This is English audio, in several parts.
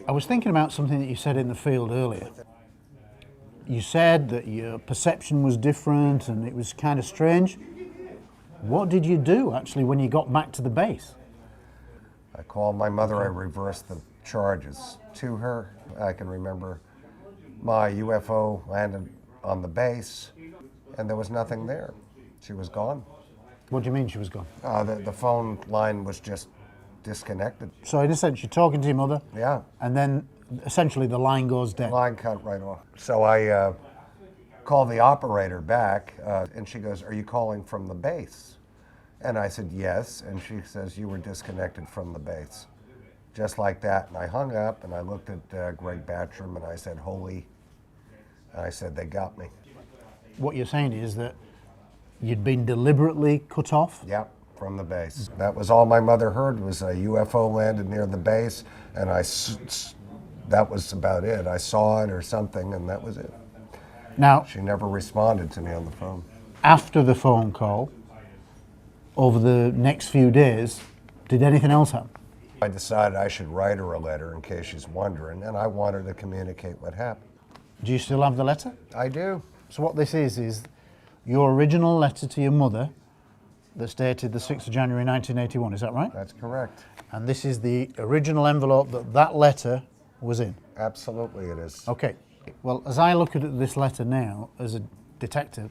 I was thinking about something that you said in the field earlier. You said that your perception was different and it was kind of strange. What did you do actually when you got back to the base? I called my mother, I reversed the charges to her. I can remember my UFO landed on the base and there was nothing there. She was gone. What do you mean she was gone? The phone line was just disconnected. So in a sense, you're talking to your mother, Yeah. and then essentially the line goes dead. Line cut right off. So I called the operator back and she goes, "Are you calling from the base?" And I said, "Yes." And she says, "You were disconnected from the base." Just like that. And I hung up and I looked at Greg Batcham and I said, "Holy." And I said, "They got me." What you're saying is that you'd been deliberately cut off? Yep, from the base. That was all my mother heard was a UFO landed near the base, and that was about it. I saw it or something, and that was it. Now, She never responded to me on the phone. after the phone call, over the next few days, did anything else happen? I decided I should write her a letter in case she's wondering, and I wanted to communicate what happened. Do you still have the letter? I do. So what this is your original letter to your mother that's dated the 6th of January 1981, is that right? That's correct. And this is the original envelope that letter was in? Absolutely it is. Okay. Well, as I look at this letter now as a detective,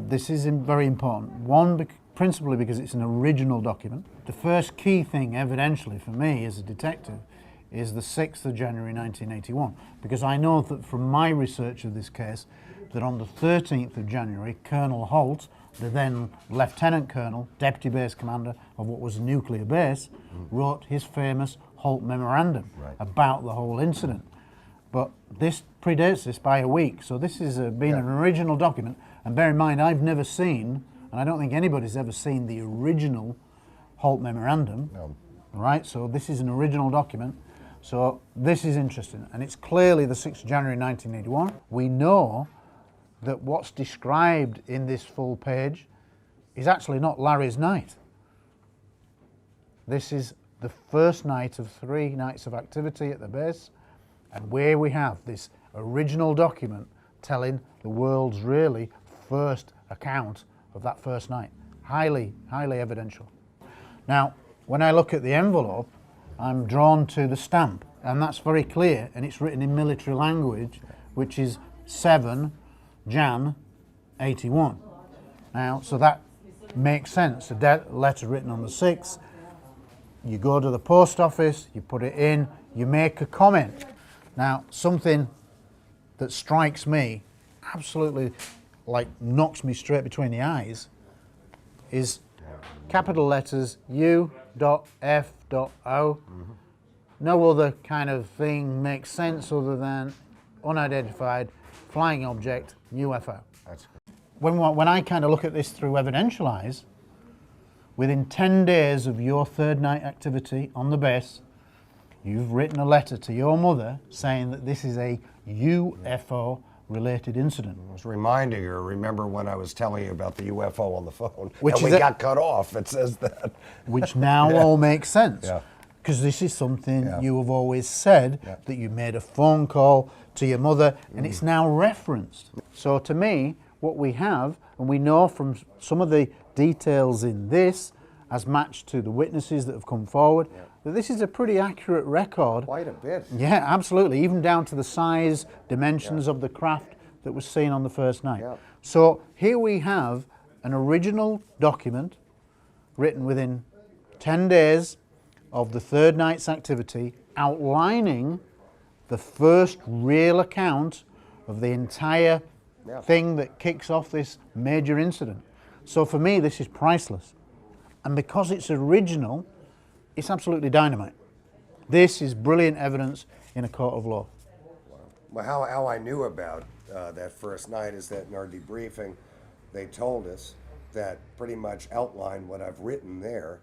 this is very important. One, principally because it's an original document. The first key thing evidentially for me as a detective is the 6th of January 1981, because I know that from my research of this case that on the 13th of January, Colonel Halt, the then Lieutenant Colonel, Deputy Base Commander of what was a nuclear base, wrote his famous Halt Memorandum about the whole incident. But this predates this by a week, so this has been an original document. And bear in mind, I've never seen, and I don't think anybody's ever seen the original Halt Memorandum. No. Right, so this is an original document. So this is interesting, and it's clearly the 6th of January 1981. We know that what's described in this full page is actually not Larry's night. This is the first night of 3 nights of activity at the base, and where we have this original document telling the world's really first account of that first night. Highly, highly evidential. Now, when I look at the envelope, I'm drawn to the stamp, and that's very clear, and it's written in military language, which is 7 Jan 81. Now, so that makes sense. A letter written on the 6th, you go to the post office, you put it in, you make a comment. Now, something that strikes me, absolutely like knocks me straight between the eyes, is capital letters U.F.O. No other kind of thing makes sense other than unidentified flying object, UFO. That's When I kind of look at this through evidential eyes, within 10 days of your 3rd night activity on the base, you've written a letter to your mother saying that this is a UFO related incident. I was reminding her, remember when I was telling you about the UFO on the phone? Which and we got cut off, it says that. Which now all makes sense. Yeah. Because this is something you have always said, that you made a phone call to your mother, and it's now referenced. So to me, what we have, and we know from some of the details in this, as matched to the witnesses that have come forward, that this is a pretty accurate record. Quite a bit. Yeah, absolutely, even down to the size, dimensions of the craft that was seen on the first night. Yeah. So here we have an original document written within 10 days of the 3rd night's activity, outlining the first real account of the entire thing that kicks off this major incident. So for me, this is priceless. And because it's original, it's absolutely dynamite. This is brilliant evidence in a court of law. Well, how I knew about that first night is that in our debriefing, they told us that pretty much outlined what I've written there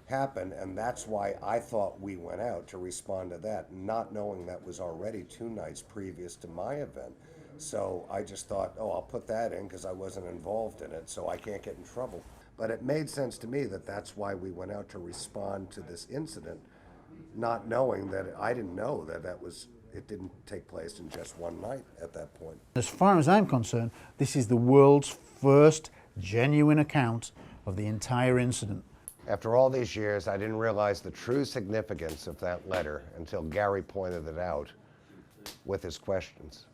happened, and that's why I thought we went out to respond to that, not knowing that was already 2 nights previous to my event. So I just thought, oh, I'll put that in because I wasn't involved in it, so I can't get in trouble. But it made sense to me that that's why we went out to respond to this incident not knowing that I didn't know that it didn't take place in just one night at that point. As far as I'm concerned, this is the world's first genuine account of the entire incident. After all these years, I didn't realize the true significance of that letter until Gary pointed it out with his questions.